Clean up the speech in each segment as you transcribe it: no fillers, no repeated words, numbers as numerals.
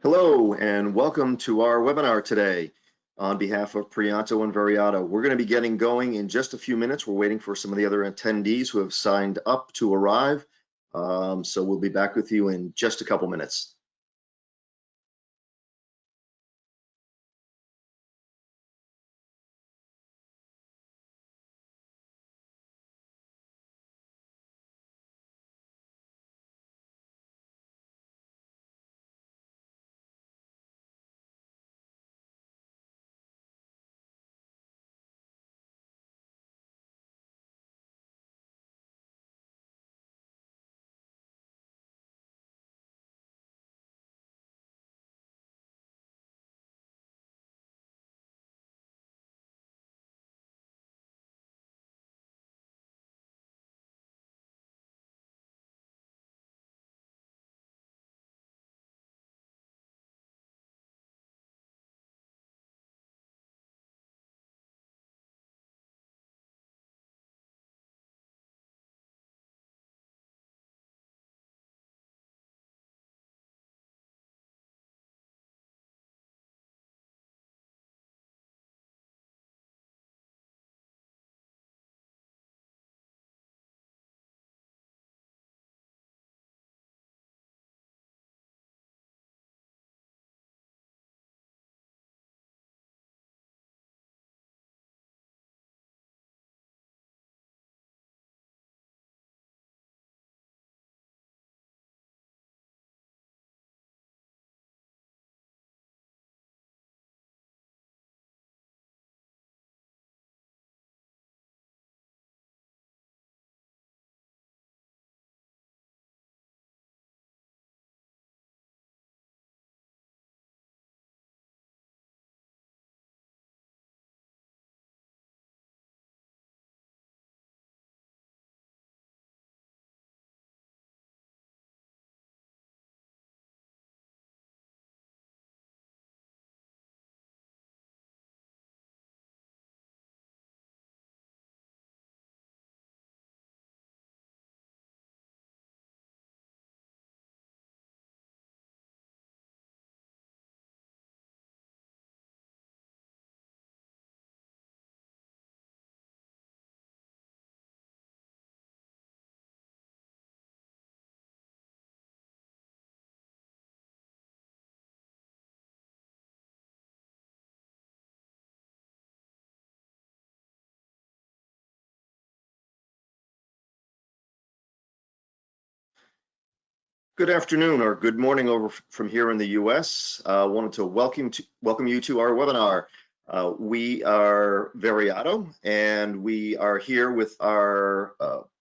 Hello and welcome to our webinar today. On behalf of Prianto and Veriato, we're going to be getting going in just a few minutes. We're waiting for some of the other attendees who have signed up to arrive. So we'll be back with you in just a couple minutes. Good afternoon or good morning over from here in the US. Wanted to welcome you to our webinar. We are Veriato and we are here with our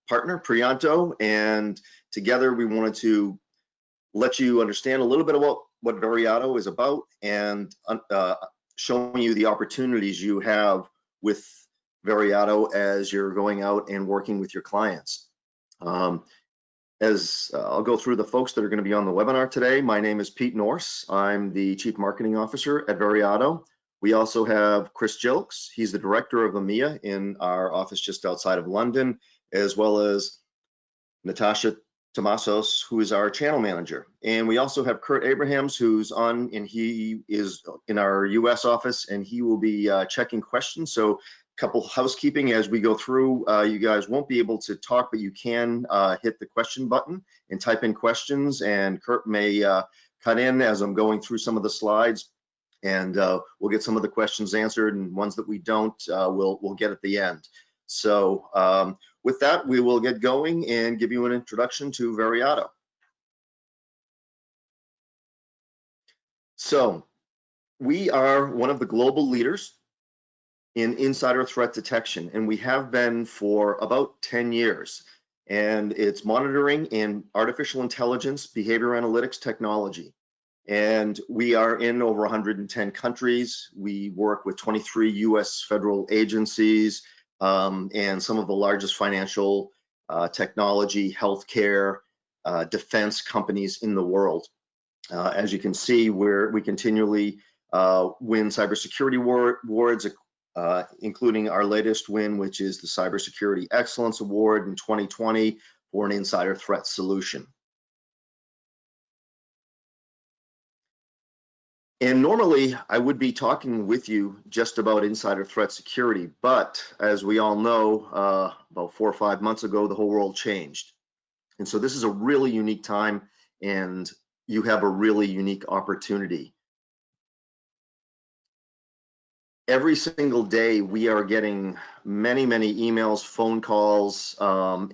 partner Prianto, and together we wanted to let you understand a little bit about what Veriato is about and showing you the opportunities you have with Veriato as you're going out and working with your clients. As I'll go through the folks that are going to be on the webinar today. My name is Pete Norse. I'm the Chief Marketing Officer at Veriato. We also have Chris Jilks. He's the Director of EMEA in our office just outside of London, as well as Natasha Tomasos, who is our Channel Manager. And we also have Kurt Abrahams, who's on, and he is in our US office, and he will be checking questions. So couple housekeeping as we go through. You guys won't be able to talk, but you can hit the question button and type in questions, and Kurt may cut in as I'm going through some of the slides, and we'll get some of the questions answered, and ones that we don't, we'll get at the end. So with that, we will get going and give you an introduction to Veriato. So we are one of the global leaders in insider threat detection, and we have been for about 10 years. And it's monitoring in artificial intelligence, behavior analytics technology. And we are in over 110 countries. We work with 23 US federal agencies and some of the largest financial, technology, healthcare, defense companies in the world. As you can see, we continually win cybersecurity awards, including our latest win, which is the Cybersecurity Excellence Award in 2020 for an insider threat solution. And normally I would be talking with you just about insider threat security, but as we all know, about 4 or 5 months ago, the whole world changed. And so this is a really unique time, and you have a really unique opportunity. Every single day, we are getting many, many emails, phone calls,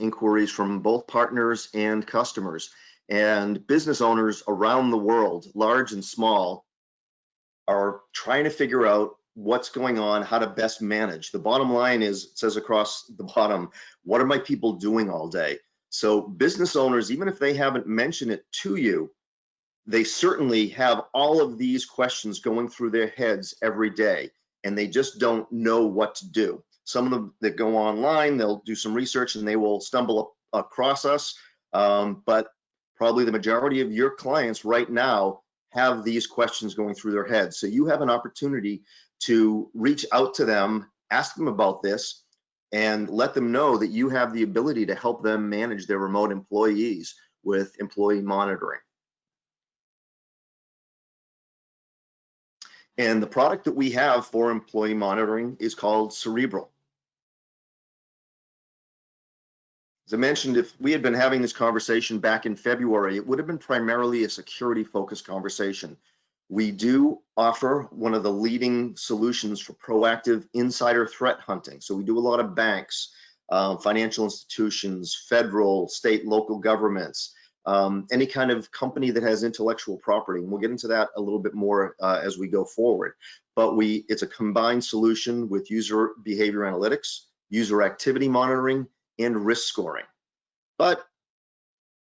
inquiries from both partners and customers, and business owners around the world, large and small, are trying to figure out what's going on, how to best manage. The bottom line is, it says across the bottom, what are my people doing all day? So business owners, even if they haven't mentioned it to you, they certainly have all of these questions going through their heads every day, and they just don't know what to do. Some of them that go online, they'll do some research and they will stumble across us, but probably the majority of your clients right now have these questions going through their heads. So you have an opportunity to reach out to them, ask them about this, and let them know that you have the ability to help them manage their remote employees with employee monitoring. And the product that we have for employee monitoring is called Cerebral. As I mentioned, if we had been having this conversation back in February, it would have been primarily a security-focused conversation. We do offer one of the leading solutions for proactive insider threat hunting. So we do a lot of banks, financial institutions, federal, state, local governments, any kind of company that has intellectual property. And we'll get into that a little bit more as we go forward. But it's a combined solution with user behavior analytics, user activity monitoring, and risk scoring. But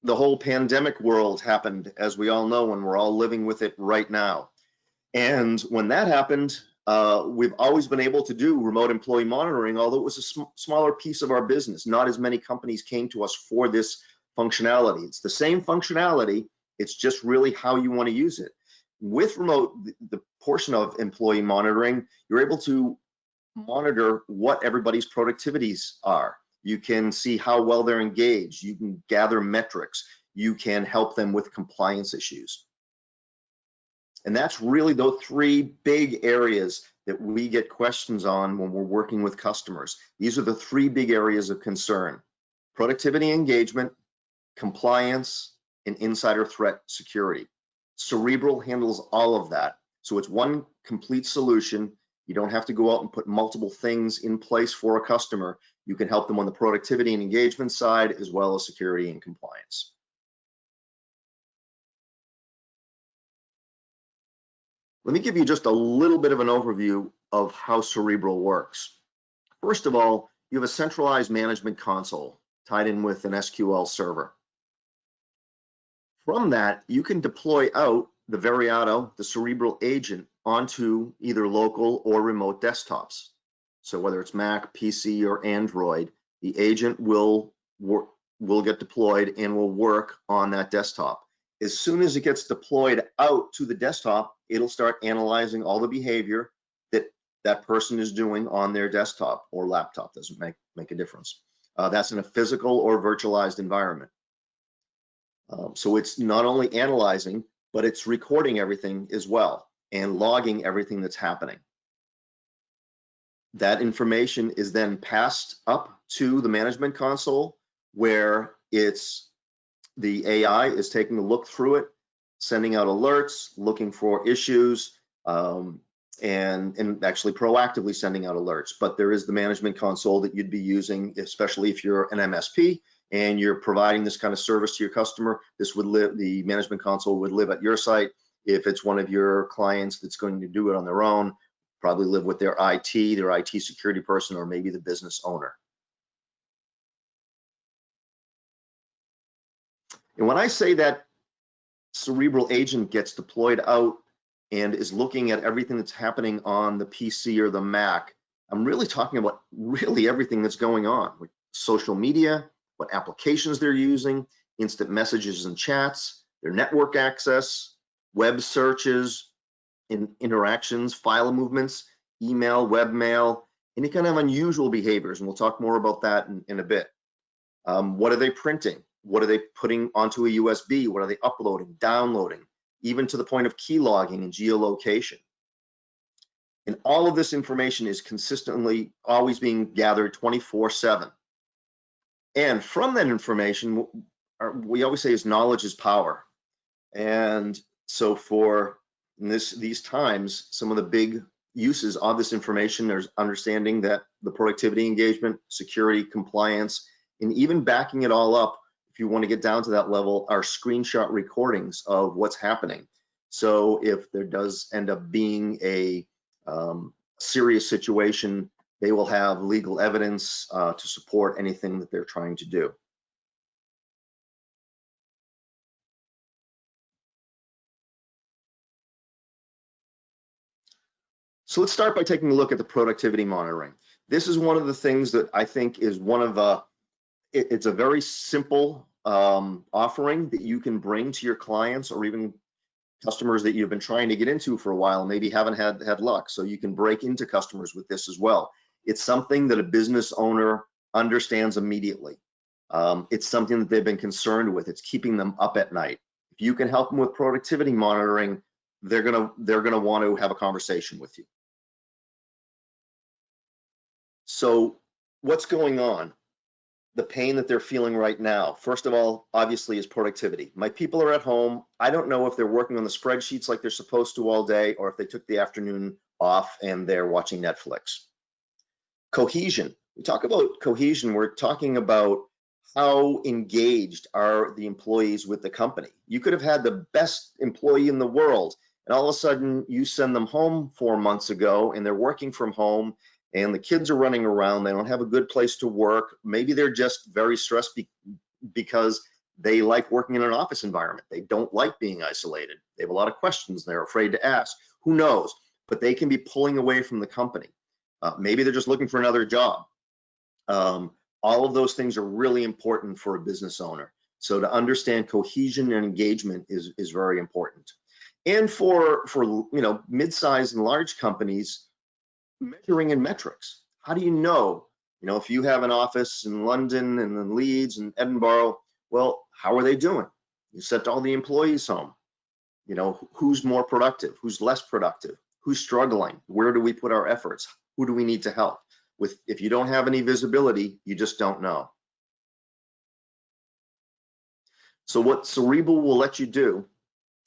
the whole pandemic world happened, as we all know, and we're all living with it right now. And when that happened, we've always been able to do remote employee monitoring, although it was a smaller piece of our business. Not as many companies came to us for this functionality. It's the same functionality, it's just really how you want to use it. With remote, the portion of employee monitoring, you're able to monitor what everybody's productivities are. You can see how well they're engaged. You can gather metrics. You can help them with compliance issues. And that's really those three big areas that we get questions on when we're working with customers. These are the three big areas of concern: productivity engagement, compliance, and insider threat security. Cerebral handles all of that. So it's one complete solution. You don't have to go out and put multiple things in place for a customer. You can help them on the productivity and engagement side, as well as security and compliance. Let me give you just a little bit of an overview of how Cerebral works. First of all, you have a centralized management console tied in with an SQL server. From that, you can deploy out the Veriato, the Cerebral agent, onto either local or remote desktops. So whether it's Mac, PC, or Android, the agent will get deployed and will work on that desktop. As soon as it gets deployed out to the desktop, it'll start analyzing all the behavior that that person is doing on their desktop or laptop. Doesn't make a difference. That's in a physical or virtualized environment. So it's not only analyzing, but it's recording everything as well and logging everything that's happening. That information is then passed up to the management console, where the AI is taking a look through it, sending out alerts, looking for issues, and actually proactively sending out alerts. But there is the management console that you'd be using, especially if you're an MSP and you're providing this kind of service to your customer. The management console would live at your site. If it's one of your clients that's going to do it on their own, probably live with their IT security person, or maybe the business owner. And when I say that Cerebral agent gets deployed out and is looking at everything that's happening on the PC or the Mac, I'm really talking about everything that's going on with social media, what applications they're using, instant messages and chats, their network access, web searches, interactions, file movements, email, webmail, any kind of unusual behaviors. And we'll talk more about that in a bit. What are they printing? What are they putting onto a USB? What are they uploading, downloading? even to the point of key logging and geolocation. And all of this information is consistently always being gathered 24/7. And from that information, we always say is knowledge is power. And so for these times, some of the big uses of this information, there's understanding that the productivity engagement, security, compliance, and even backing it all up, if you want to get down to that level, are screenshot recordings of what's happening. So if there does end up being a serious situation, they will have legal evidence to support anything that they're trying to do. So let's start by taking a look at the productivity monitoring. This is one of the things that I think is one of the, it's a very simple offering that you can bring to your clients or even customers that you've been trying to get into for a while, maybe haven't had luck. So you can break into customers with this as well. It's something that a business owner understands immediately. It's something that they've been concerned with. It's keeping them up at night. If you can help them with productivity monitoring, they're gonna want to have a conversation with you. So what's going on? The pain that they're feeling right now, first of all, obviously, is productivity. My people are at home. I don't know if they're working on the spreadsheets like they're supposed to all day, or if they took the afternoon off and they're watching Netflix. Cohesion. We talk about cohesion. We're talking about how engaged are the employees with the company. You could have had the best employee in the world, and all of a sudden you send them home 4 months ago and they're working from home, and the kids are running around. They don't have a good place to work. Maybe they're just very stressed because they like working in an office environment. They don't like being isolated. They have a lot of questions they're afraid to ask. Who knows? But they can be pulling away from the company. Maybe they're just looking for another job. All of those things are really important for a business owner. So to understand cohesion and engagement is very important. And for mid-sized and large companies, measuring in metrics. How do you know? If you have an office in London and then Leeds and Edinburgh, well, how are they doing? You sent all the employees home. Who's more productive? Who's less productive? Who's struggling? Where do we put our efforts? Who do we need to help? If you don't have any visibility, you just don't know. So what Cerebral will let you do,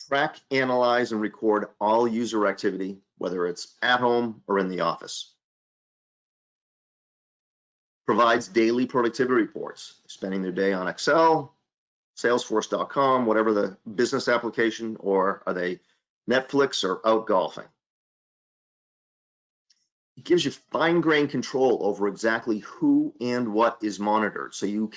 track, analyze, and record all user activity, whether it's at home or in the office. Provides daily productivity reports, spending their day on Excel, Salesforce.com, whatever the business application, or are they Netflix or out golfing? It gives you fine-grained control over exactly who and what is monitored. So you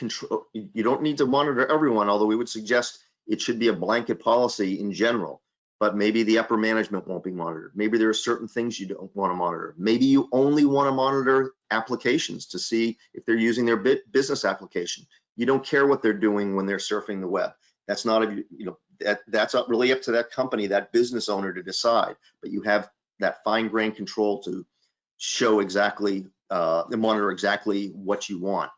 don't need to monitor everyone, although we would suggest it should be a blanket policy in general. But maybe the upper management won't be monitored. Maybe there are certain things you don't want to monitor. Maybe you only want to monitor applications to see if they're using their business application. You don't care what they're doing when they're surfing the web. That's not that's not really up to that company, that business owner to decide. But you have that fine-grained control to show exactly and monitor exactly what you want.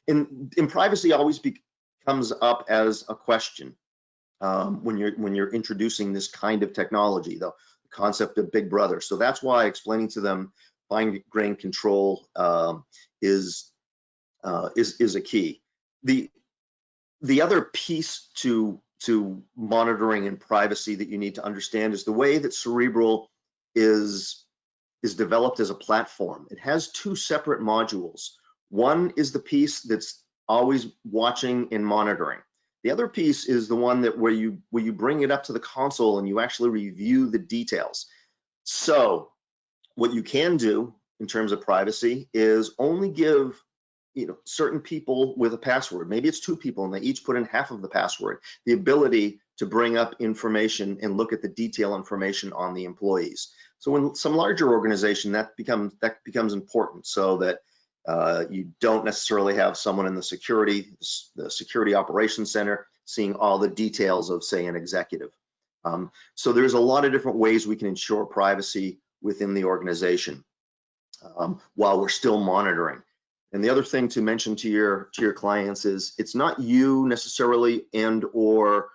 And privacy always comes up as a question. When you're introducing this kind of technology, the concept of Big Brother. So that's why explaining to them fine-grained control is a key. The other piece to monitoring and privacy that you need to understand is the way that Cerebral is developed as a platform. It has two separate modules. One is the piece that's always watching and monitoring. The other piece is the one that where you bring it up to the console and you actually review the details. So what you can do in terms of privacy is only give certain people with a password, maybe it's 2 people and they each put in half of the password, the ability to bring up information and look at the detail information on the employees. So in some larger organization, that becomes important, so that you don't necessarily have someone in the security operations center seeing all the details of, say, an executive. So there's a lot of different ways we can ensure privacy within the organization while we're still monitoring. And the other thing to mention to your clients is it's not you necessarily and or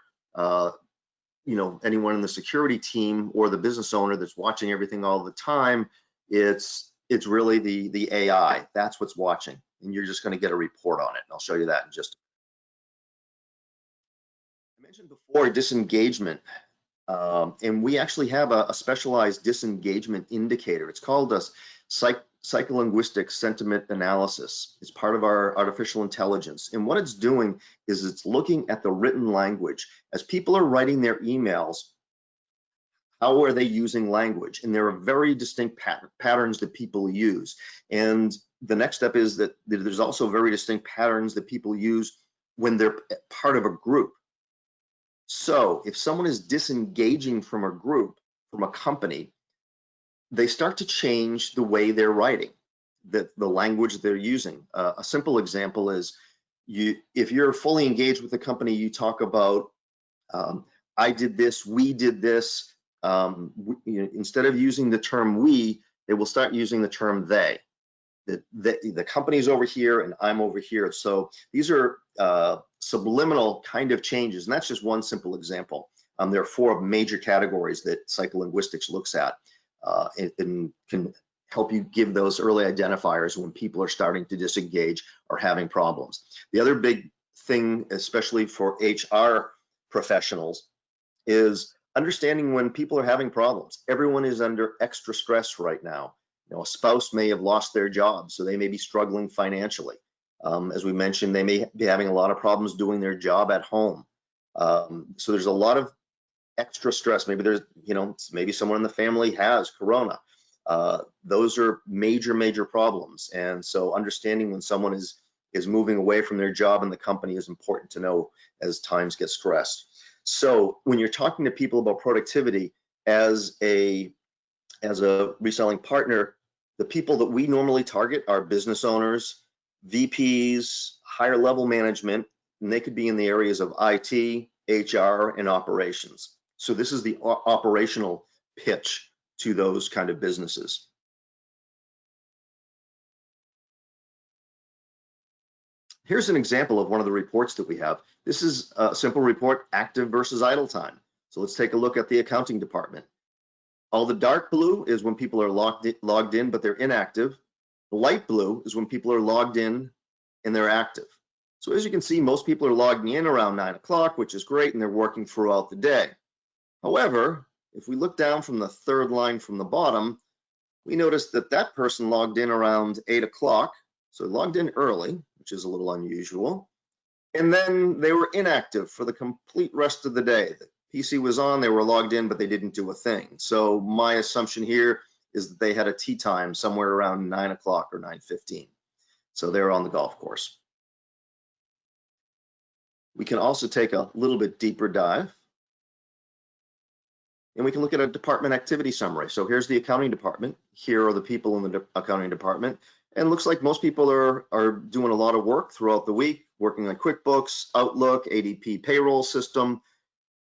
anyone in the security team or the business owner that's watching everything all the time. It's really the AI. That's what's watching, and you're just going to get a report on it. And I'll show you that in just. I mentioned before disengagement, and we actually have a specialized disengagement indicator. It's called a psycholinguistic sentiment analysis. It's part of our artificial intelligence, and what it's doing is it's looking at the written language as people are writing their emails. How are they using language? And there are very distinct patterns that people use. And the next step is that there's also very distinct patterns that people use when they're part of a group. So if someone is disengaging from a group, from a company, they start to change the way they're writing, the language they're using. A simple example is if you're fully engaged with the company, you talk about, I did this, we did this. Instead of using the term we, they will start using the term they. The company's over here and I'm over here. So these are subliminal kind of changes, and that's just one simple example. There are 4 major categories that psycholinguistics looks at and can help you give those early identifiers when people are starting to disengage or having problems. The other big thing, especially for HR professionals, is understanding when people are having problems. Everyone is under extra stress right now. A spouse may have lost their job, so they may be struggling financially. As we mentioned, they may be having a lot of problems doing their job at home. So there's a lot of extra stress. Maybe there's, maybe someone in the family has corona. Those are major problems. And so understanding when someone is moving away from their job in the company is important to know as times get stressed. So when you're talking to people about productivity as a reselling partner, the people that we normally target are business owners, VPs, higher level management, and they could be in the areas of IT, HR, and operations. So this is the operational pitch to those kind of businesses. Here's an example of one of the reports that we have. This is a simple report, active versus idle time. So let's take a look at the accounting department. All the dark blue is when people are logged in, but they're inactive. The light blue is when people are logged in and they're active. So as you can see, most people are logging in around 9 o'clock, which is great, and they're working throughout the day. However, if we look down from the 3rd line from the bottom, we notice that that person logged in around 8 o'clock. So logged in early, which is a little unusual. And then they were inactive for the complete rest of the day. The PC was on, they were logged in, but they didn't do a thing. So my assumption here is that they had a tea time somewhere around 9 o'clock or 9:15. So they're on the golf course. We can also take a little bit deeper dive, and we can look at a department activity summary. So here's the accounting department. Here are the people in the accounting department. And it looks like most people are doing a lot of work throughout the week, working on QuickBooks, Outlook, ADP payroll system,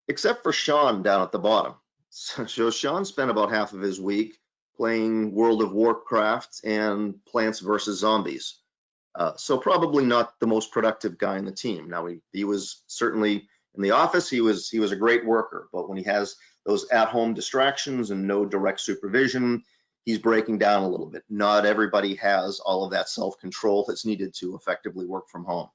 except for Sean down at the bottom. So Sean spent about half of his week playing World of Warcraft and Plants vs. Zombies. So probably not the most productive guy in the team. Now he was certainly in the office, he was a great worker, but when he has those at-home distractions and no direct supervision, he's breaking down a little bit. Not everybody has all of that self-control that's needed to effectively work from home.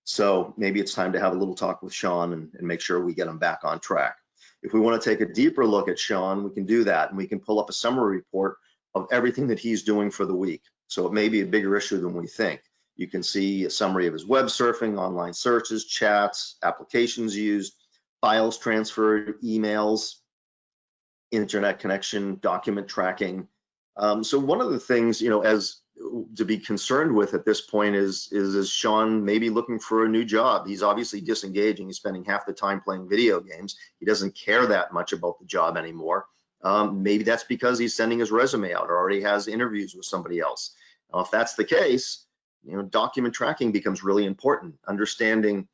So maybe it's time to have a little talk with Sean and make sure we get him back on track. If we want to take a deeper look at Sean, we can do that, and we can pull up a summary report of everything that he's doing for the week. So it may be a bigger issue than we think. You can see a summary of his web surfing, online searches, chats, applications used, files transferred, emails, internet connection, document tracking. So one of the things, as to be concerned with at this point is Sean maybe looking for a new job. He's obviously disengaging. He's spending half the time playing video games. He doesn't care that much about the job anymore. Maybe that's because he's sending his resume out or already has interviews with somebody else. Now, if that's the case, document tracking becomes really important. Understanding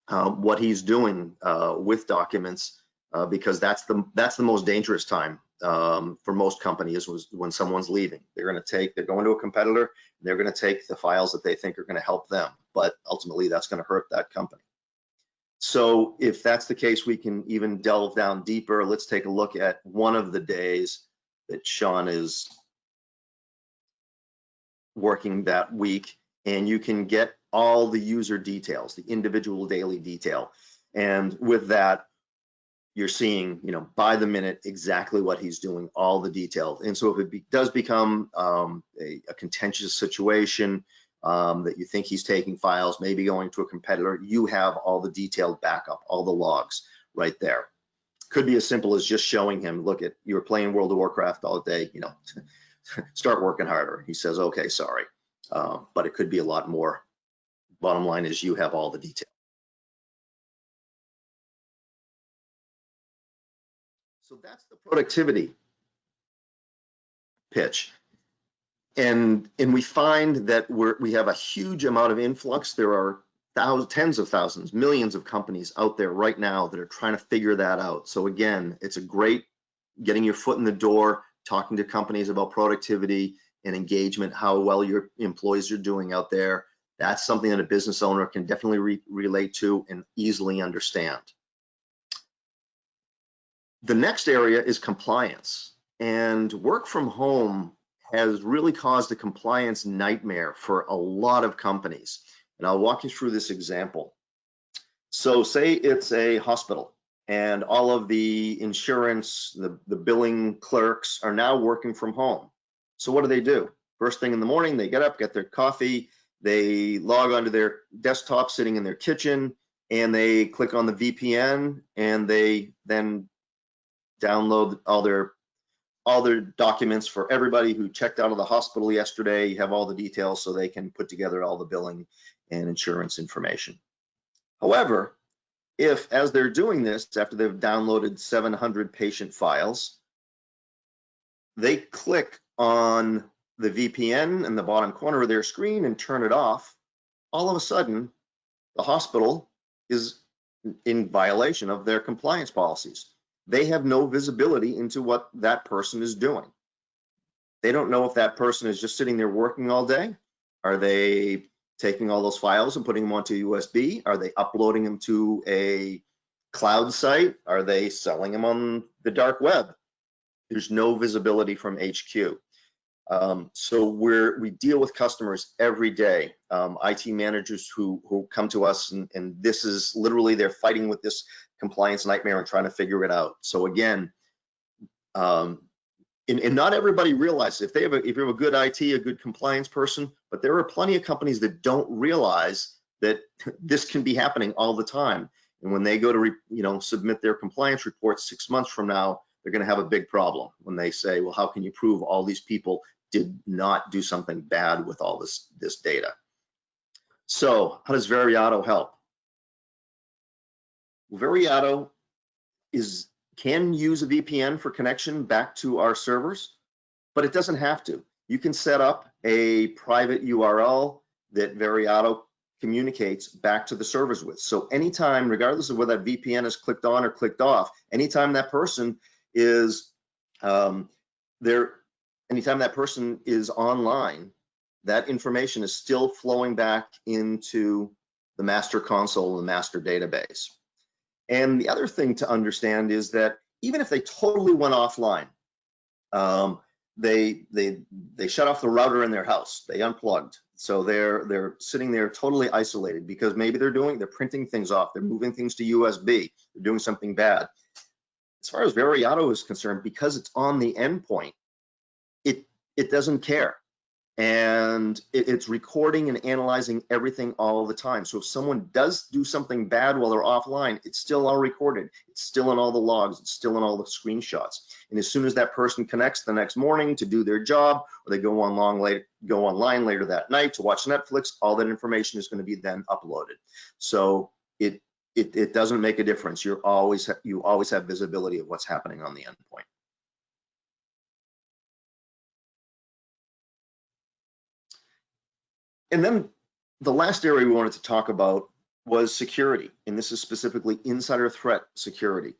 what he's doing with documents, because that's the most dangerous time for most companies was when someone's leaving. They're going to a competitor, and they're going to take the files that they think are going to help them, but ultimately that's going to hurt that company. So if that's the case, we can even delve down deeper. Let's take a look at one of the days that Sean is working that week, and you can get all the user details, the individual daily detail. And with that, you're seeing, by the minute, exactly what he's doing, all the details. And so if it does become a contentious situation, that you think he's taking files, maybe going to a competitor, you have all the detailed backup, all the logs right there. Could be as simple as just showing him, look, you were playing World of Warcraft all day, start working harder. He says, okay, sorry. But it could be a lot more. Bottom line is you have all the detail. So that's the productivity pitch. And we find that we have a huge amount of influx. There are tens of thousands, millions of companies out there right now that are trying to figure that out. So again, it's a great getting your foot in the door, talking to companies about productivity and engagement, how well your employees are doing out there. That's something that a business owner can definitely relate to and easily understand. The next area is compliance, and work from home has really caused a compliance nightmare for a lot of companies. And I'll walk you through this example. So say it's a hospital and all of the insurance, the billing clerks are now working from home. So what do? First thing in the morning, they get up, get their coffee, they log onto their desktop sitting in their kitchen, and they click on the VPN, and they then download all their documents for everybody who checked out of the hospital yesterday. You have all the details so they can put together all the billing and insurance information. However, if as they're doing this, after they've downloaded 700 patient files, they click on the VPN in the bottom corner of their screen and turn it off, all of a sudden, the hospital is in violation of their compliance policies. They have no visibility into what that person is doing. They don't know if that person is just sitting there working all day. Are they taking all those files and putting them onto USB? Are they uploading them to a cloud site? Are they selling them on the dark web? There's no visibility from HQ. So we deal with customers every day, IT managers who come to us, and this is literally, they're fighting with this compliance nightmare and trying to figure it out. So again, and not everybody realizes, if you have a good IT, a good compliance person, but there are plenty of companies that don't realize that this can be happening all the time. And when they go to submit their compliance report 6 months from now, they're going to have a big problem when they say, well, how can you prove all these people did not do something bad with all this data? So how does Veriato help? Veriato can use a VPN for connection back to our servers, but it doesn't have to. You can set up a private URL that Veriato communicates back to the servers with. So anytime, regardless of whether that VPN is clicked on or clicked off, anytime that person is anytime that person is online, that information is still flowing back into the master console, the master database. And the other thing to understand is that even if they totally went offline, they shut off the router in their house, they unplugged. So they're sitting there totally isolated because maybe they're printing things off, they're moving things to USB, they're doing something bad. As far as Veriato is concerned, because it's on the endpoint, it doesn't care. And it's recording and analyzing everything all the time. So if someone does do something bad while they're offline, it's still all recorded. It's still in all the logs. It's still in all the screenshots. And as soon as that person connects the next morning to do their job, or they go online later that night to watch Netflix, all that information is going to be then uploaded. So it doesn't make a difference. You always have visibility of what's happening on the endpoint. And then the last area we wanted to talk about was security, and this is specifically insider threat security.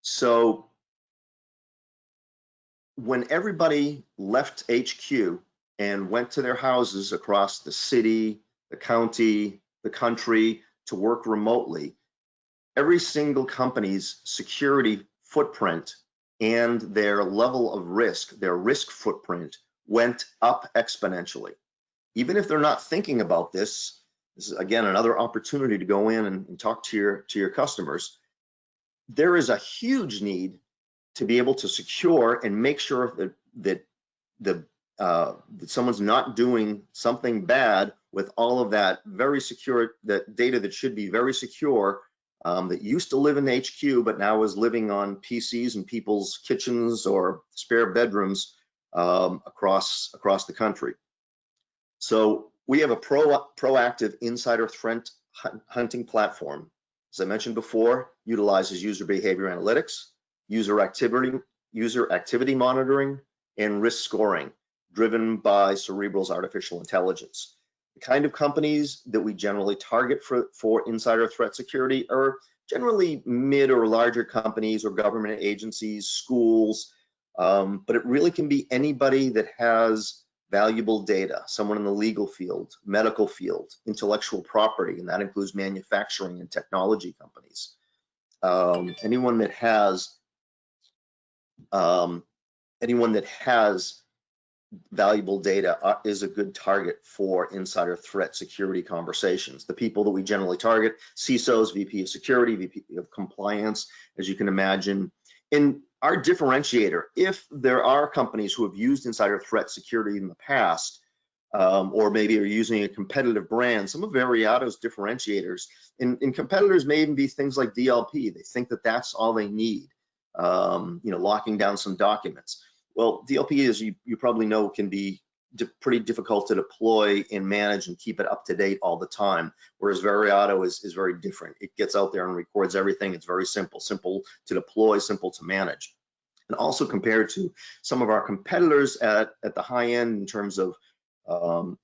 So when everybody left HQ and went to their houses across the city, the county, the country to work remotely, every single company's security footprint and their level of risk, their risk footprint, went up exponentially. Even if they're not thinking about this, this is again another opportunity to go in and talk to your customers. There is a huge need to be able to secure and make sure that someone's not doing something bad with all of that very secure, that data that should be very secure, that used to live in HQ but now is living on PCs in people's kitchens or spare bedrooms across the country. So we have a proactive insider threat hunting platform. As I mentioned before, utilizes user behavior analytics, user activity monitoring, and risk scoring, driven by Cerebral's artificial intelligence. The kind of companies that we generally target for insider threat security are generally mid or larger companies or government agencies, schools, but it really can be anybody that has valuable data, someone in the legal field, medical field, intellectual property, and that includes manufacturing and technology companies. Anyone that has valuable data is a good target for insider threat security conversations. The people that we generally target: CISOs, VP of security, VP of compliance, as you can imagine. And our differentiator, if there are companies who have used insider threat security in the past, or maybe are using a competitive brand, some of Veriato's differentiators, and competitors may even be things like DLP. They think that that's all they need, locking down some documents. Well, DLP, as you probably know, can be pretty difficult to deploy and manage and keep it up to date all the time, whereas Veriato is very different. It gets out there and records everything. It's very simple to deploy, simple to manage. And also compared to some of our competitors at the high end in terms of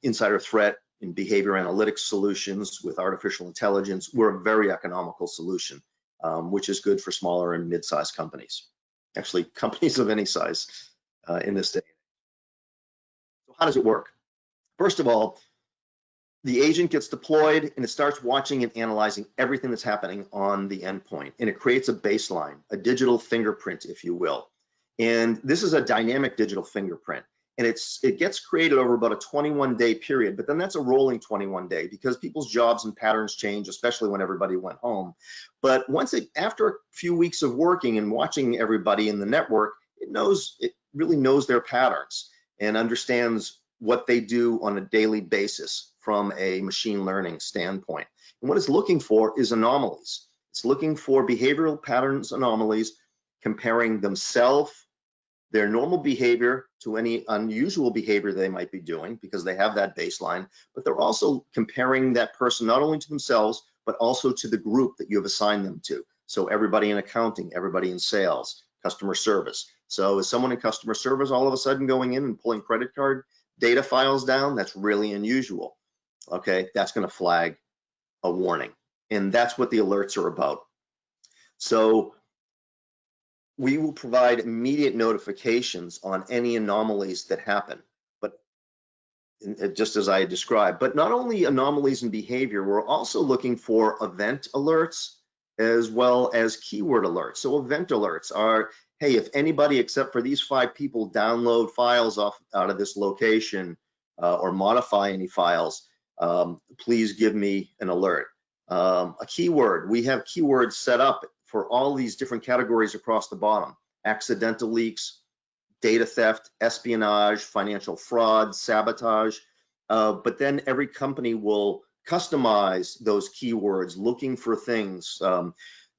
insider threat and behavior analytics solutions with artificial intelligence, we're a very economical solution, which is good for smaller and mid-sized companies. Actually, companies of any size in this day. So how does it work? First of all, the agent gets deployed and it starts watching and analyzing everything that's happening on the endpoint, and it creates a baseline, a digital fingerprint, if you will. And this is a dynamic digital fingerprint, and it gets created over about a 21-day period, but then that's a rolling 21-day because people's jobs and patterns change, especially when everybody went home. But after a few weeks of working and watching everybody in the network, it really knows their patterns and understands what they do on a daily basis from a machine learning standpoint. And what it's looking for is anomalies. It's looking for behavioral patterns, anomalies, comparing themselves, their normal behavior, to any unusual behavior they might be doing because they have that baseline, but they're also comparing that person not only to themselves, but also to the group that you have assigned them to. So everybody in accounting, everybody in sales, customer service. So is someone in customer service all of a sudden going in and pulling credit card data files down? That's really unusual. Okay, that's going to flag a warning. And that's what the alerts are about. So we will provide immediate notifications on any anomalies that happen, but just as I described. But not only anomalies in behavior, we're also looking for event alerts as well as keyword alerts. So event alerts are, hey, if anybody except for these 5 people download files out of this location or modify any files, please give me an alert. A keyword, we have keywords set up for all these different categories across the bottom: accidental leaks, data theft, espionage, financial fraud, sabotage. But then every company will customize those keywords, looking for things.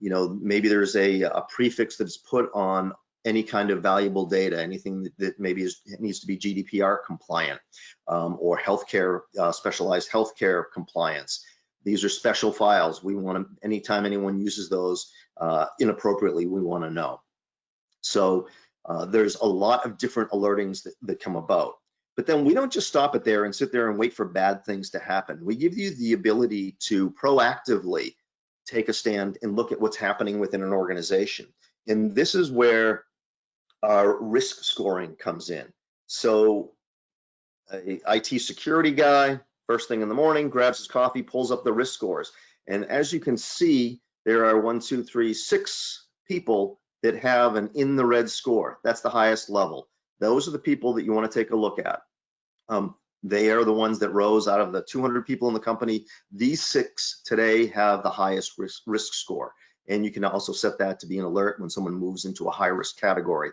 Maybe there's a prefix that's put on any kind of valuable data, anything that maybe needs to be GDPR compliant, or healthcare, specialized healthcare compliance. These are special files. We want to, anytime anyone uses those inappropriately, we want to know. So there's a lot of different alertings that come about. But then we don't just stop it there and sit there and wait for bad things to happen. We give you the ability to proactively take a stand and look at what's happening within an organization. And this is where our risk scoring comes in. So a IT security guy, first thing in the morning, grabs his coffee, pulls up the risk scores. And as you can see, there are 1, 2, 3, 6 people that have an in the red score. That's the highest level. Those are the people that you want to take a look at. They are the ones that rose out of the 200 people in the company. These 6 today have the highest risk score. And you can also set that to be an alert when someone moves into a high risk category.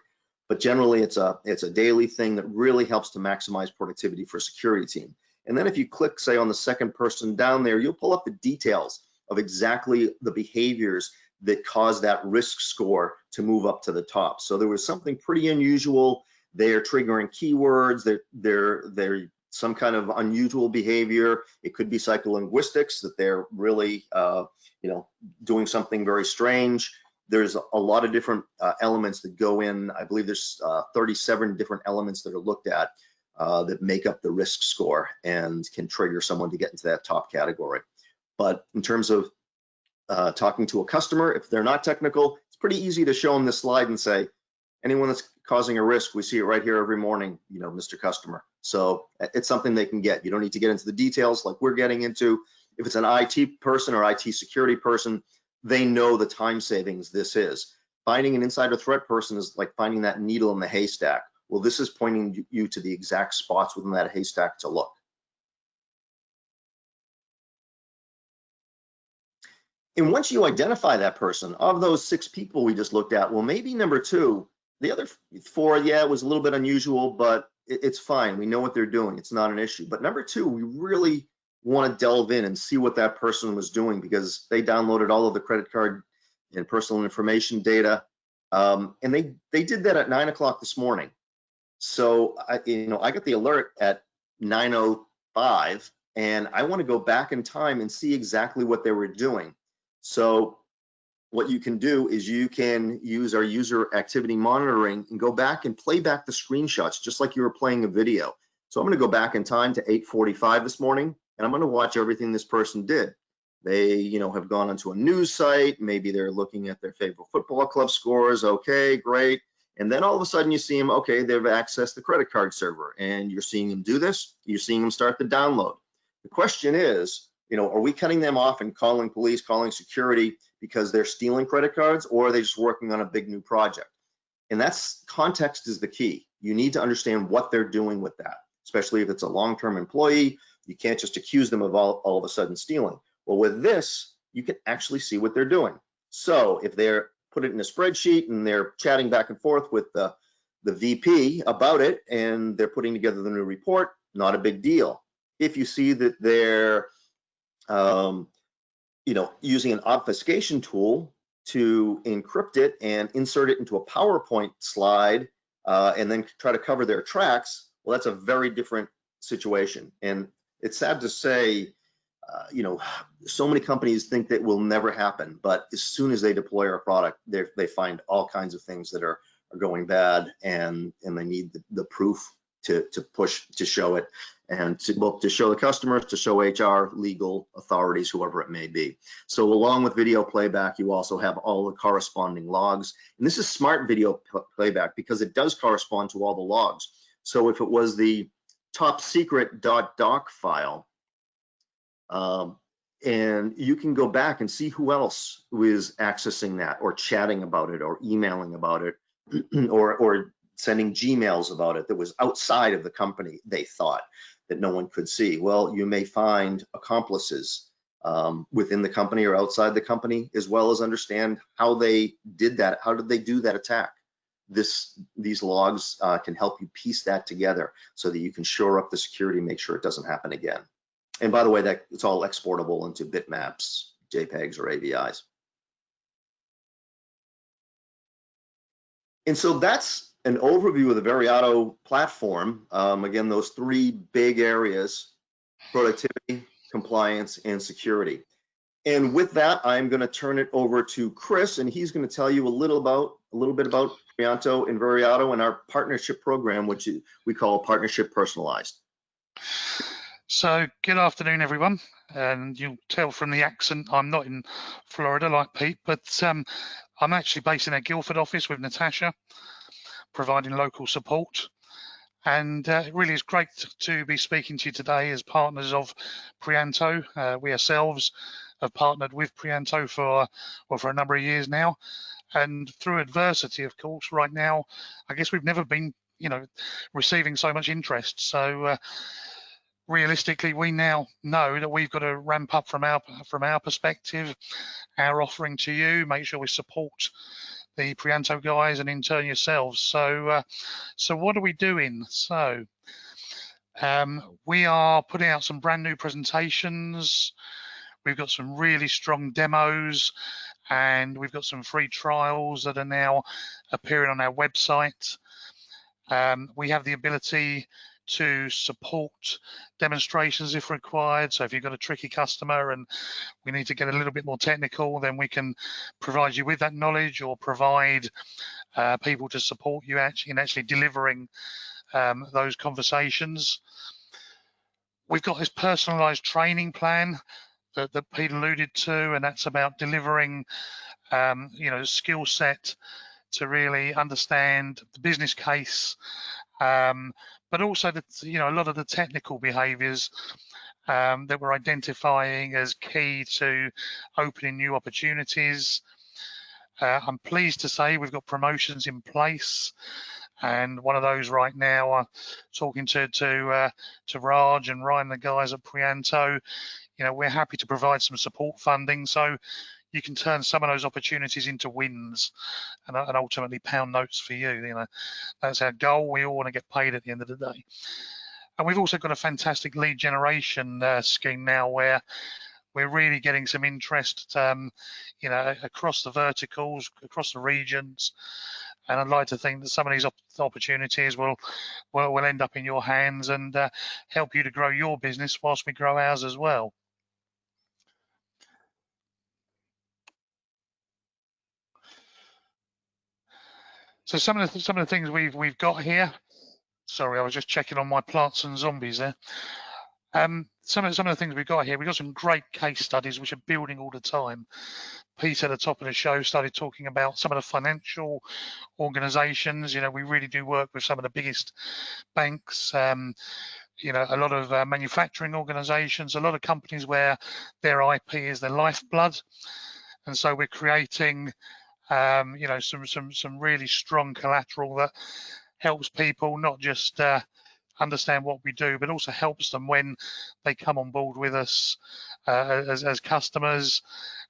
But generally it's a daily thing that really helps to maximize productivity for a security team. And then if you click, say, on the second person down there, you'll pull up the details of exactly the behaviors that cause that risk score to move up to the top. So there was something pretty unusual. They're triggering keywords. They're some kind of unusual behavior. It could be psycholinguistics, that they're really doing something very strange. There's a lot of different elements that go in. I believe there's 37 different elements that are looked at that make up the risk score and can trigger someone to get into that top category. But in terms of talking to a customer, if they're not technical, it's pretty easy to show them this slide and say, anyone that's causing a risk, we see it right here every morning, Mr. Customer. So it's something they can get. You don't need to get into the details like we're getting into. If it's an IT person or IT security person, they know the time savings this is. Finding an insider threat person is like finding that needle in the haystack. Well, this is pointing you to the exact spots within that haystack to look. And once you identify that person, of those 6 people we just looked at, well, maybe number 2, the other 4, yeah, it was a little bit unusual, but it's fine. We know what they're doing. It's not an issue. But number 2, we really want to delve in and see what that person was doing, because they downloaded all of the credit card and personal information data. And they did that at 9 o'clock this morning. So I got the alert at 9:05, and I want to go back in time and see exactly what they were doing. So what you can do is you can use our user activity monitoring and go back and play back the screenshots just like you were playing a video. So I'm going to go back in time to 8:45 this morning, and I'm going to watch everything this person did. They, have gone onto a news site. Maybe they're looking at their favorite football club scores. Okay, great. And then all of a sudden you see them, okay, they've accessed the credit card server, and you're seeing them do this. You're seeing them start the download. The question is, are we cutting them off and calling police, calling security because they're stealing credit cards, or are they just working on a big new project? And that's, context is the key. You need to understand what they're doing with that, especially if it's a long-term employee. You can't just accuse them of all of a sudden stealing. Well, with this, you can actually see what they're doing. So if they're put it in a spreadsheet and they're chatting back and forth with the VP about it, and they're putting together the new report, not a big deal. If you see that they're using an obfuscation tool to encrypt it and insert it into a PowerPoint slide and then try to cover their tracks, well, that's a very different situation. And it's sad to say, so many companies think that will never happen, but as soon as they deploy our product, they find all kinds of things that are going bad, and they need the proof to push, to show it, and to show the customers, to show HR, legal authorities, whoever it may be. So along with video playback, you also have all the corresponding logs. And this is smart video playback because it does correspond to all the logs. So if it was the top secret .doc file, and you can go back and see who else was accessing that, or chatting about it, or emailing about it, or sending Gmails about it that was outside of the company, they thought, that no one could see. Well, you may find accomplices within the company or outside the company, as well as understand how they did that. How did they do that attack? These logs can help you piece that together so that you can shore up the security, make sure it doesn't happen again. And by the way, that it's all exportable into bitmaps, JPEGs, or AVIs. And so that's an overview of the Veriato platform. Again, those 3 big areas: productivity, compliance, and security. And with that, I'm going to turn it over to Chris, and he's going to tell you a little bit about Prianto and Veriato and our partnership program, which we call Partnership Personalized. So good afternoon, everyone. And you'll tell from the accent, I'm not in Florida like Pete, but I'm actually based in our Guildford office with Natasha, providing local support. And it really is great to be speaking to you today as partners of Prianto. We ourselves have partnered with Prianto for a number of years now, and through adversity, of course, right now, I guess we've never been, receiving so much interest. So realistically, we now know that we've got to ramp up from our perspective, our offering to you, make sure we support the Prianto guys and in turn yourselves. So what are we doing? So we are putting out some brand new presentations. We've got some really strong demos, and we've got some free trials that are now appearing on our website. We have the ability to support demonstrations if required. So if you've got a tricky customer and we need to get a little bit more technical, then we can provide you with that knowledge, or provide people to support you in actually delivering those conversations. We've got this personalized training plan that Pete alluded to, and that's about delivering skill set to really understand the business case, but also a lot of the technical behaviors that we're identifying as key to opening new opportunities. I'm pleased to say we've got promotions in place, and one of those right now, talking to Raj and Ryan, the guys at Prianto, we're happy to provide some support funding so you can turn some of those opportunities into wins and ultimately pound notes for you. That's our goal. We all want to get paid at the end of the day. And we've also got a fantastic lead generation scheme now, where we're really getting some interest, across the verticals, across the regions. And I'd like to think that some of these opportunities will end up in your hands and help you to grow your business whilst we grow ours as well. So some of the things we've got here. Sorry, I was just checking on my plants and zombies there. Some of the things we've got here, we've got some great case studies which are building all the time. Pete at the top of the show started talking about some of the financial organizations. We really do work with some of the biggest banks, a lot of manufacturing organizations, a lot of companies where their IP is their lifeblood. And so we're creating some really strong collateral that helps people not just understand what we do, but also helps them when they come on board with us as customers,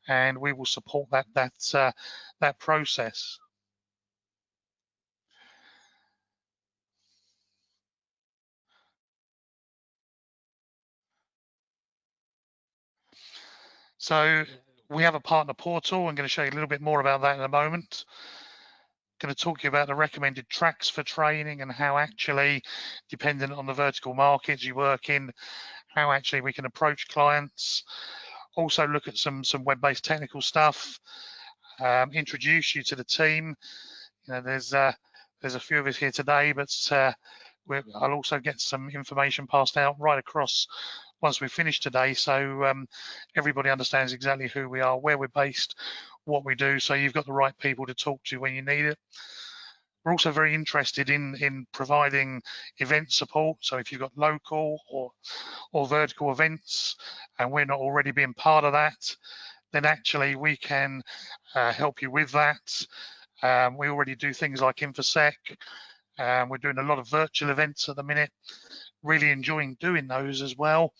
and we will support that process. So we have a partner portal. I'm going to show you a little bit more about that in a moment. Going to talk to you about the recommended tracks for training and how actually, dependent on the vertical markets you work in, how actually we can approach clients. Also look at some web-based technical stuff, introduce you to the team. There's a few of us here today, but I'll also get some information passed out right across once we finish today, so everybody understands exactly who we are, where we're based, what we do, so you've got the right people to talk to when you need it. We're also very interested in providing event support. So if you've got local or vertical events and we're not already being part of that, then actually we can help you with that. We already do things like InfoSec. We're doing a lot of virtual events at the minute. Really enjoying doing those as well.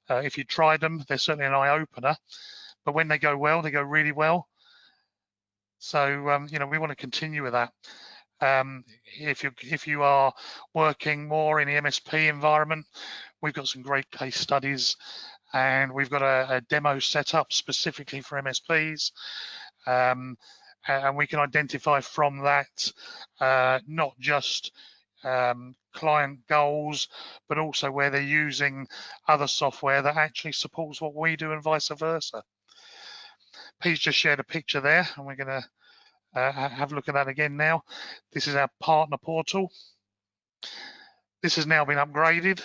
If you try them, they're certainly an eye-opener. But when they go well, they go really well. So we want to continue with that. If you are working more in the MSP environment, we've got some great case studies, and we've got a demo set up specifically for MSPs, and we can identify from that not just client goals, but also where they're using other software that actually supports what we do and vice versa. Pete's just shared a picture there, and we're going to have a look at that again now. This is our partner portal. This has now been upgraded.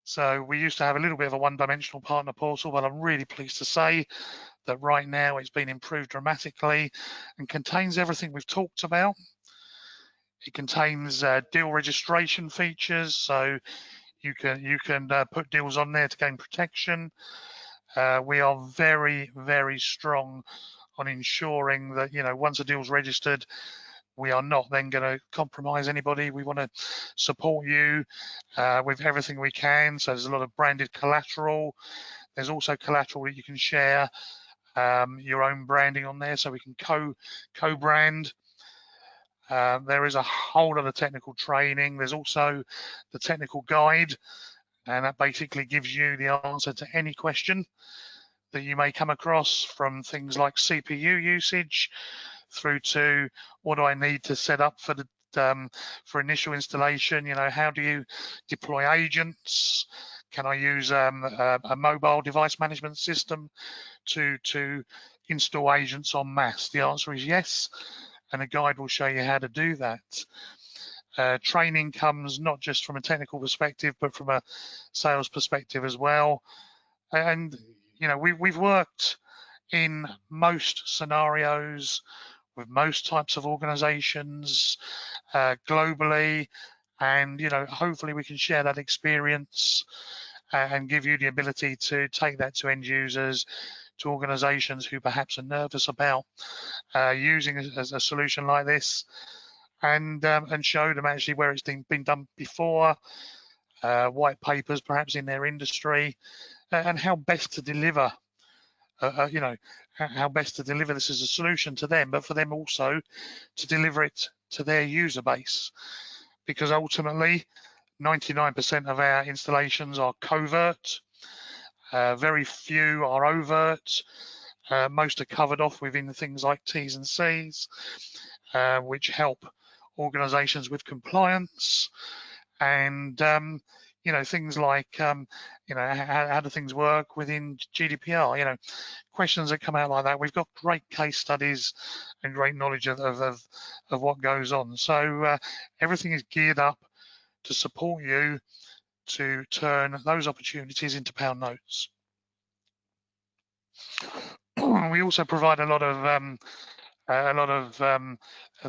So we used to have a little bit of a one-dimensional partner portal, but I'm really pleased to say that right now it's been improved dramatically and contains everything we've talked about. It contains deal registration features, so you can put deals on there to gain protection. We are very, very strong on ensuring that, once a deal's registered, we are not then going to compromise anybody. We want to support you with everything we can. So there's a lot of branded collateral. There's also collateral that you can share your own branding on there, so we can co-brand. There is a whole lot of technical training. There's also the technical guide, and that basically gives you the answer to any question that you may come across, from things like CPU usage through to what do I need to set up for the for initial installation. How do you deploy agents? Can I use a mobile device management system to install agents en masse? The answer is yes, and a guide will show you how to do that. Training comes not just from a technical perspective, but from a sales perspective as well. And we've worked in most scenarios with most types of organizations globally, and hopefully we can share that experience and give you the ability to take that to end users, to organizations who perhaps are nervous about using a solution like this, and show them actually where it's been done before, white papers perhaps in their industry, and how best to deliver how best to deliver this as a solution to them, but for them also to deliver it to their user base, because ultimately 99% of our installations are covert, very few are overt, most are covered off within things like T's and C's, which help organizations with compliance, and things like how do things work within GDPR, questions that come out like that. We've got great case studies and great knowledge of what goes on. So everything is geared up to support you to turn those opportunities into pound notes. We also provide a lot of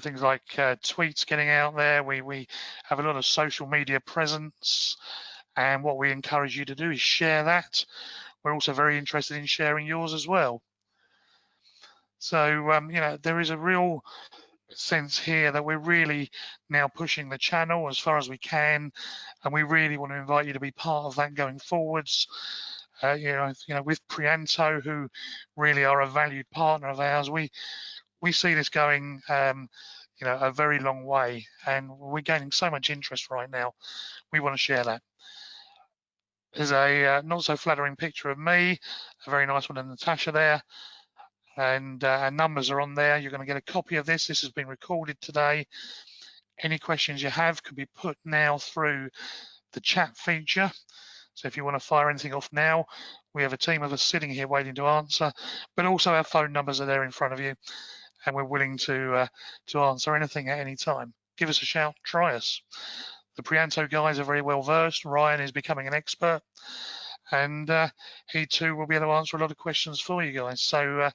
things like tweets getting out there. We have a lot of social media presence, and what we encourage you to do is share that. We're also very interested in sharing yours as well. So there is a real sense here that we're really now pushing the channel as far as we can, and we really want to invite you to be part of that going forwards. With Prianto, who really are a valued partner of ours, we see this going a very long way, and we're gaining so much interest right now. We want to share that. There's a not so flattering picture of me, a very nice one of Natasha there, and our numbers are on there. You're going to get a copy of this. This has been recorded today. Any questions you have can be put now through the chat feature. So if you want to fire anything off now, we have a team of us sitting here waiting to answer, but also our phone numbers are there in front of you, and we're willing to answer anything at any time. Give us a shout, try us. The Prianto guys are very well versed. Ryan is becoming an expert, and he too will be able to answer a lot of questions for you guys. So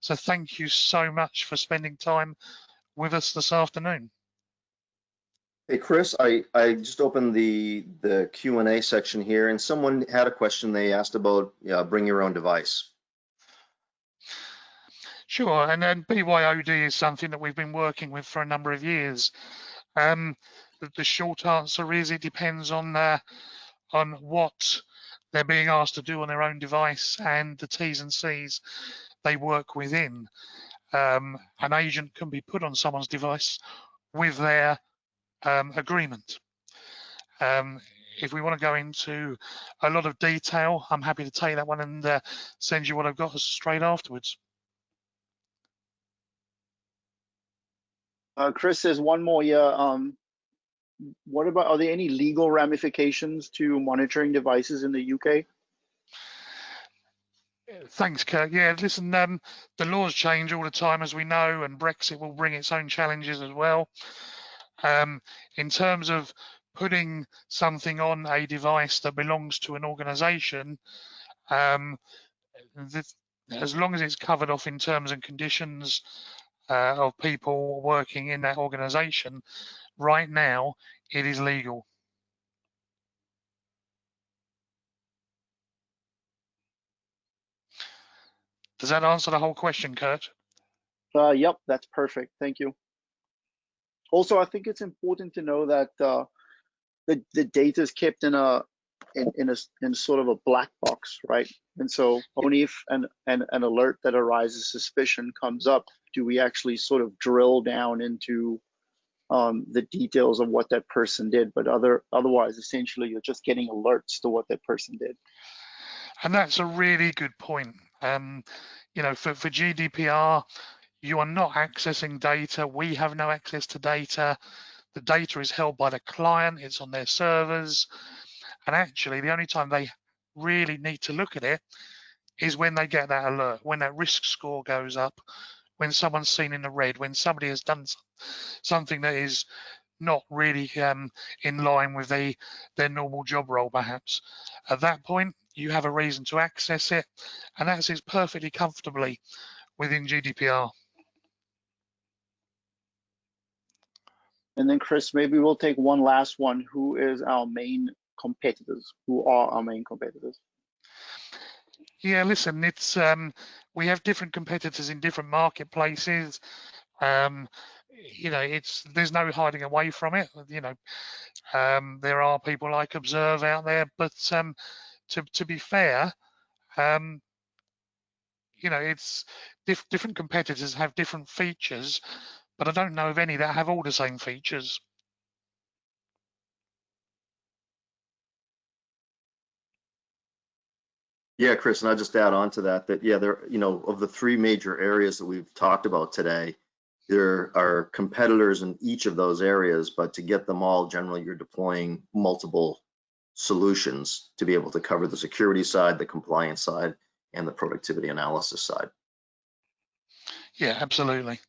thank you so much for spending time with us this afternoon. Hey, Chris, I just opened the Q&A section here, and someone had a question. They asked about bring your own device. Sure, and then BYOD is something that we've been working with for a number of years. The short answer is it depends on what they're being asked to do on their own device and the T's and C's they work within. An agent can be put on someone's device with their agreement. If we want to go into a lot of detail, I'm happy to take that one and send you what I've got straight afterwards. Chris, there's one more here. What about, are there any legal ramifications to monitoring devices in the UK? Thanks, Kurt. Yeah, listen, the laws change all the time, as we know, and Brexit will bring its own challenges as well. In terms of putting something on a device that belongs to an organisation, as long as it's covered off in terms and conditions of people working in that organisation, right now it is legal. Does that answer the whole question, Kurt? Yep, that's perfect. Thank you. Also, I think it's important to know that the data is kept in sort of a black box, right? And so only if an alert that arises, suspicion comes up, do we actually sort of drill down into the details of what that person did. But otherwise, essentially, you're just getting alerts to what that person did. And that's a really good point. You know, for GDPR, you are not accessing data. We have no access to data. The data is held by the client. It's on their servers. And actually, the only time they really need to look at it is when they get that alert, when that risk score goes up, when someone's seen in the red, when somebody has done something that is not really in line with their normal job role, perhaps. At that point, you have a reason to access it, and that sits perfectly comfortably within GDPR. And then, Chris, maybe we'll take one last one. Who is our main competitors? Who are our main competitors? Yeah, listen, it's we have different competitors in different marketplaces. You know, there's no hiding away from it. You know, there are people like Observe out there, but to be fair, you know, it's different competitors have different features, but I don't know of any that have all the same features. Yeah, Chris, and I'll just add on to that, yeah, there, you know, of the three major areas that we've talked about today, there are competitors in each of those areas, but to get them all, generally you're deploying multiple solutions to be able to cover the security side, the compliance side, and the productivity analysis side. Yeah, absolutely.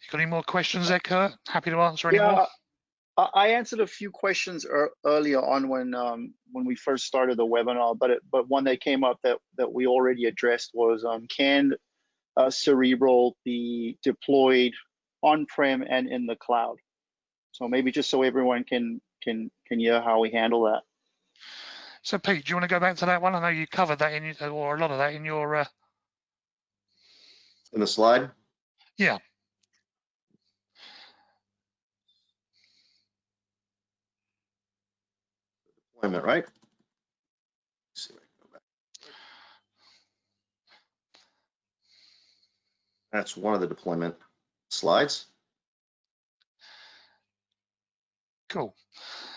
You got any more questions there, Kurt? Happy to answer any more. I answered a few questions earlier on when we first started the webinar, but one that came up that we already addressed was can Cerebral be deployed on-prem and in the cloud? So maybe just so everyone can hear how we handle that. So Pete, do you want to go back to that one? I know you covered that or a lot of that in your in the slide. Yeah. Deployment, right? Let's see if I can go back. That's one of the deployment slides. Cool.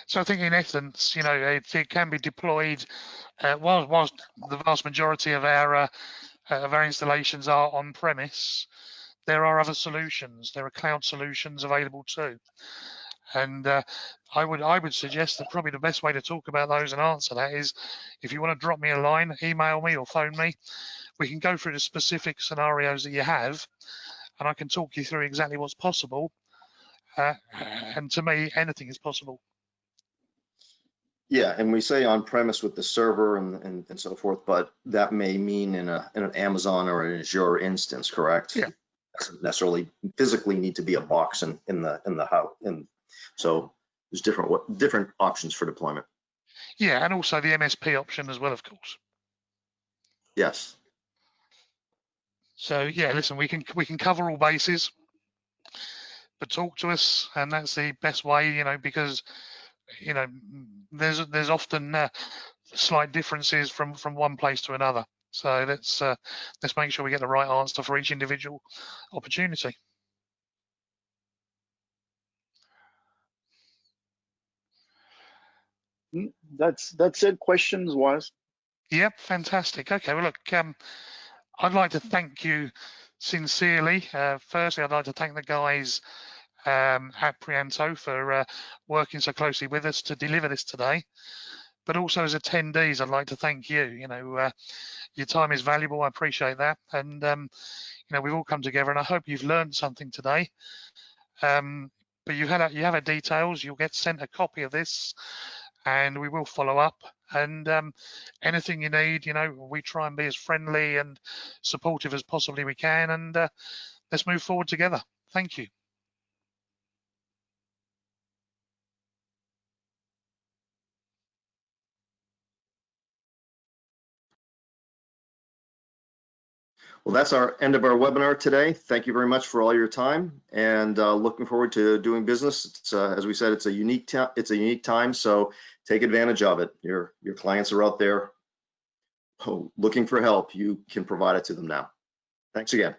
So I think in essence, you know, it can be deployed. Whilst the vast majority of our installations are on premise, there are other solutions. There are cloud solutions available too. And I would suggest that probably the best way to talk about those and answer that is if you want to drop me a line, email me or phone me, we can go through the specific scenarios that you have, and I can talk you through exactly what's possible. And to me, anything is possible. Yeah, and we say on premise with the server and so forth, but that may mean in an Amazon or an Azure instance, correct? Yeah. It doesn't necessarily physically need to be a box in the house. And so there's different options for deployment. Yeah, and also the MSP option as well, of course. Yes. So yeah, listen, we can cover all bases, but talk to us, and that's the best way, you know, because you know there's often slight differences from one place to another. So let's make sure we get the right answer for each individual opportunity. That's it. Questions wise. Yep, fantastic. Okay, well look, I'd like to thank you sincerely. Firstly, I'd like to thank the guys at Prianto for working so closely with us to deliver this today. But also as attendees, I'd like to thank you. You know, your time is valuable. I appreciate that. And, you know, we've all come together and I hope you've learned something today. But you have our details. You'll get sent a copy of this and we will follow up. And anything you need, you know, we try and be as friendly and supportive as possibly we can. And let's move forward together. Thank you. Well, that's our end of our webinar today. Thank you very much for all your time, and looking forward to doing business. It's, as we said, it's a unique time, so take advantage of it. Your clients are out there looking for help. You can provide it to them now. Thanks again.